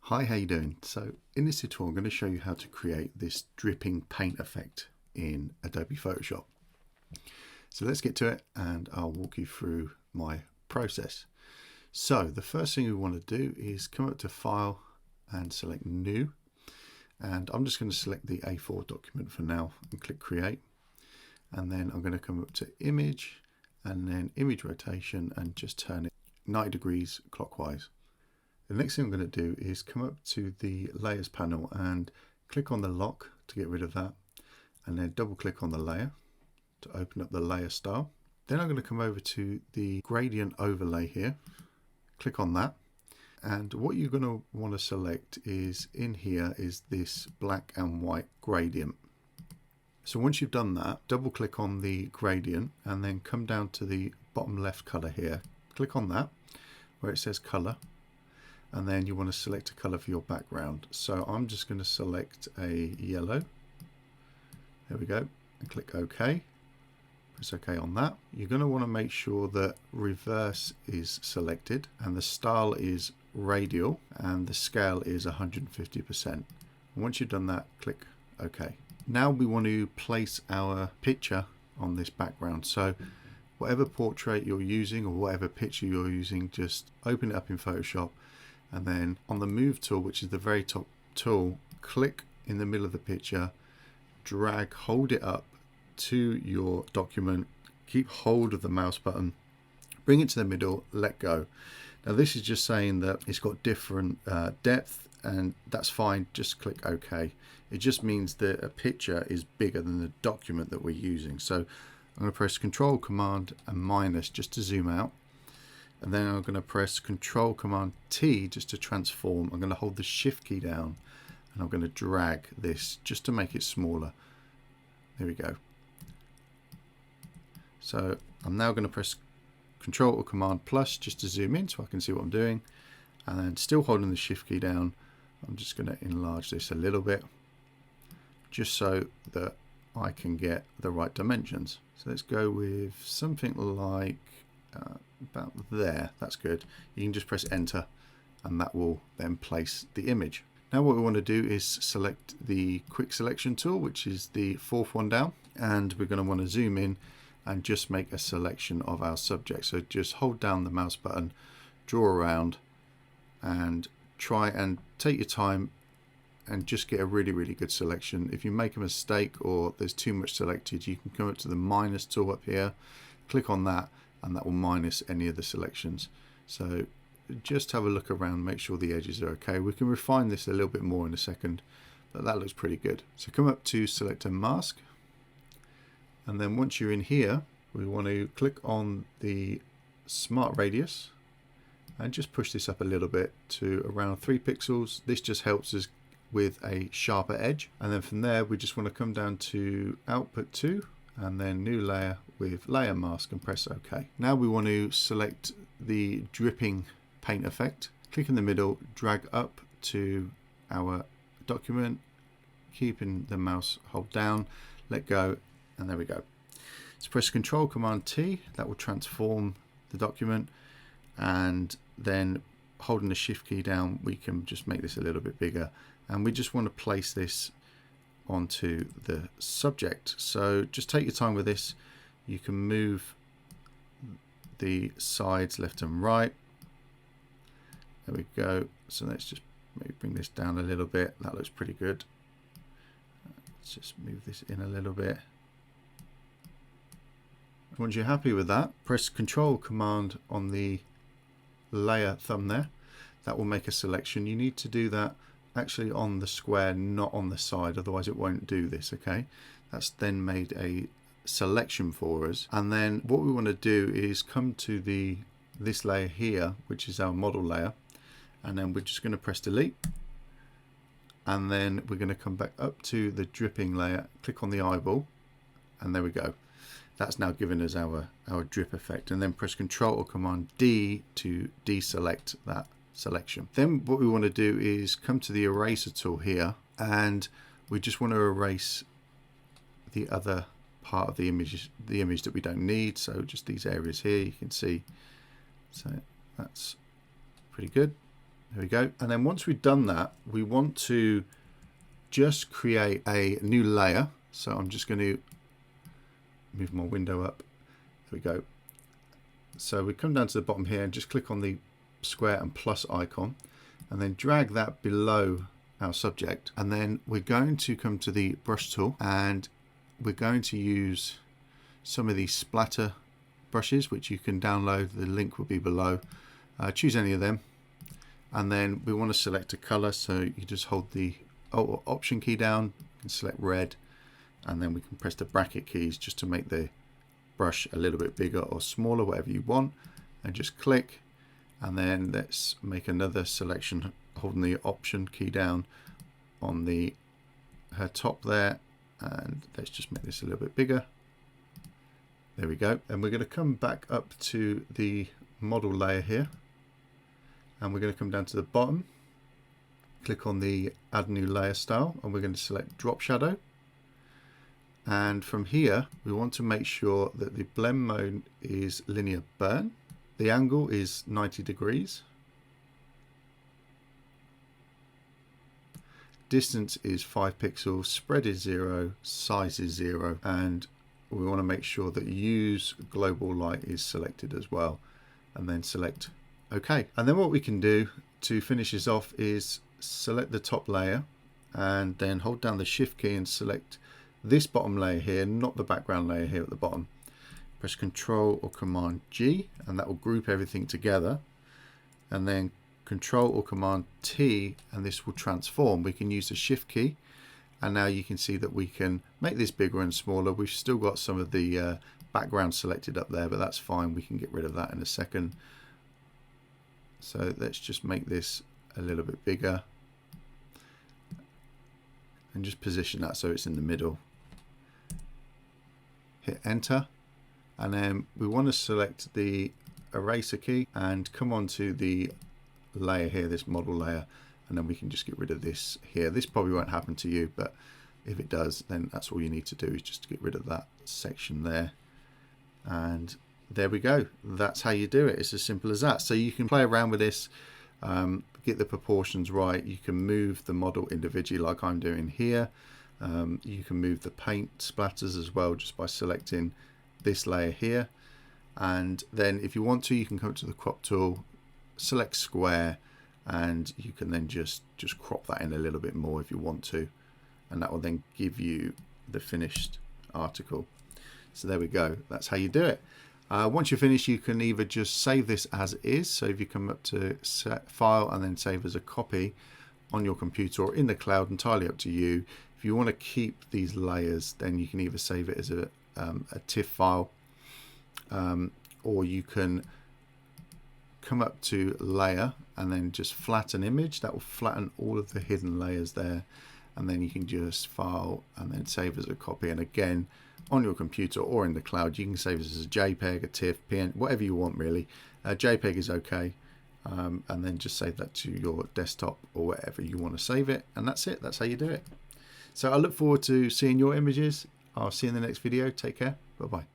Hi, how you doing? So in this tutorial I'm going to show you how to create this dripping paint effect in Adobe Photoshop. So let's get to it and I'll walk you through my process. So the first thing we want to do is come up to File and select New, and I'm just going to select the A4 document for now and click Create, and then I'm going to come up to Image and then Image Rotation and just turn it 90 degrees clockwise. The next thing I'm going to do is come up to the Layers panel and click on the lock to get rid of that, and then double click on the layer to open up the layer style. Then I'm going to come over to the gradient overlay here, click on that, and what you're going to want to select is in here is this black and white gradient. So once you've done that, double click on the gradient and then come down to the bottom left color here, click on that where it says color, and then you want to select a color for your background. So I'm just going to select a yellow. There we go, and click OK. Press OK on that. You're going to want to make sure that reverse is selected and the style is radial and the scale is 150%. And once you've done that, click OK. Now we want to place our picture on this background. So whatever portrait you're using or whatever picture you're using, just open it up in Photoshop, and then on the move tool, which is the very top tool, click in the middle of the picture, drag, hold it up to your document, keep hold of the mouse button, bring it to the middle, let go. Now this is just saying that it's got different depth, and that's fine, just click OK. It just means that a picture is bigger than the document that we're using. So I'm going to press Control, Command and minus just to zoom out. And then I'm going to press Control Command T just to transform. I'm going to hold the Shift key down and I'm going to drag this just to make it smaller. There we go. So I'm now going to press Control or Command plus just to zoom in so I can see what I'm doing. And then still holding the Shift key down, I'm just going to enlarge this a little bit just so that I can get the right dimensions. So let's go with something like about there. That's good. You can just press enter and that will then place the image. Now what we want to do is select the quick selection tool, which is the fourth one down, and we're going to want to zoom in and just make a selection of our subject. So just hold down the mouse button, draw around and try and take your time and just get a really good selection. If you make a mistake or there's too much selected, you can come up to the minus tool up here, click on that, and that will minus any of the selections. So just have a look around, make sure the edges are okay. We can refine this a little bit more in a second, but that looks pretty good. So come up to select a mask, and then once you're in here, we want to click on the smart radius and just push this up a little bit to around 3 pixels. This just helps us with a sharper edge, and then from there we just want to come down to output 2 and then new layer with layer mask and press OK. Now we want to select the dripping paint effect, click in the middle, drag up to our document, keeping the mouse hold down, let go, and there we go. So press Control Command T, that will transform the document, and then holding the Shift key down we can just make this a little bit bigger, and we just want to place this onto the subject. So just take your time with this. You can move the sides left and right. There we go. So let's just maybe bring this down a little bit. That looks pretty good. Let's just move this in a little bit. Once you're happy with that, press Control Command on the layer thumb there. That will make a selection. You need to do that actually on the square, not on the side, otherwise it won't do this. Okay, that's then made a selection for us, and then what we want to do is come to this layer here, which is our model layer, and then we're just going to press delete, and then we're going to come back up to the dripping layer, click on the eyeball, and there we go. That's now given us our drip effect, and then press Control or Command D to deselect that selection. Then what we want to do is come to the eraser tool here, and we just want to erase the other part of the image that we don't need. So just these areas here, you can see. So that's pretty good. There we go. And then once we've done that, we want to just create a new layer. So I'm just going to move my window up. There we go. So we come down to the bottom here and just click on the square and plus icon and then drag that below our subject. And then we're going to come to the brush tool and we're going to use some of these splatter brushes, which you can download. The link will be below. Choose any of them. And then we want to select a color. So you just hold the option key down and select red. And then we can press the bracket keys just to make the brush a little bit bigger or smaller, whatever you want, and just click. And then let's make another selection holding the option key down on her top there, and let's just make this a little bit bigger. There we go. And we're going to come back up to the model layer here, and we're going to come down to the bottom, click on the add new layer style, and we're going to select drop shadow. And from here, we want to make sure that the blend mode is linear burn. The angle is 90 degrees. Distance is 5 pixels, spread is 0, size is 0, and we want to make sure that use global light is selected as well, and then select OK. And then what we can do to finish this off is select the top layer and then hold down the shift key and select this bottom layer here, not the background layer here at the bottom. Press Control or Command G and that will group everything together, and then Control or Command T and this will transform. We can use the shift key and now you can see that we can make this bigger and smaller. We've still got some of the background selected up there, but that's fine. We can get rid of that in a second. So let's just make this a little bit bigger and just position that so it's in the middle. Hit enter, and then we want to select the eraser key and come on to the layer here, this model layer, and then we can just get rid of this here. This probably won't happen to you, but if it does, then that's all you need to do is just to get rid of that section there. And there we go. That's how you do it. It's as simple as that. So you can play around with this, get the proportions right. You can move the model individually like I'm doing here. You can move the paint splatters as well just by selecting this layer here, and then if you want to, you can come to the crop tool, select square, and you can then just crop that in a little bit more if you want to, and that will then give you the finished article. So there we go. That's how you do it. Once you're finished, you can either just save this as is. So if you come up to File and then Save as a copy on your computer or in the cloud, entirely up to you. If you want to keep these layers, then you can either save it as a TIFF file, or you can come up to Layer and then just flatten image. That will flatten all of the hidden layers there, and then you can just File and then Save as a copy. And again, on your computer or in the cloud, you can save this as a JPEG, a TIFF, PNG, whatever you want really. JPEG is okay. And then just save that to your desktop or wherever you want to save it, and that's it. That's how you do it. So I look forward to seeing your images. I'll see you in the next video. Take care. Bye bye.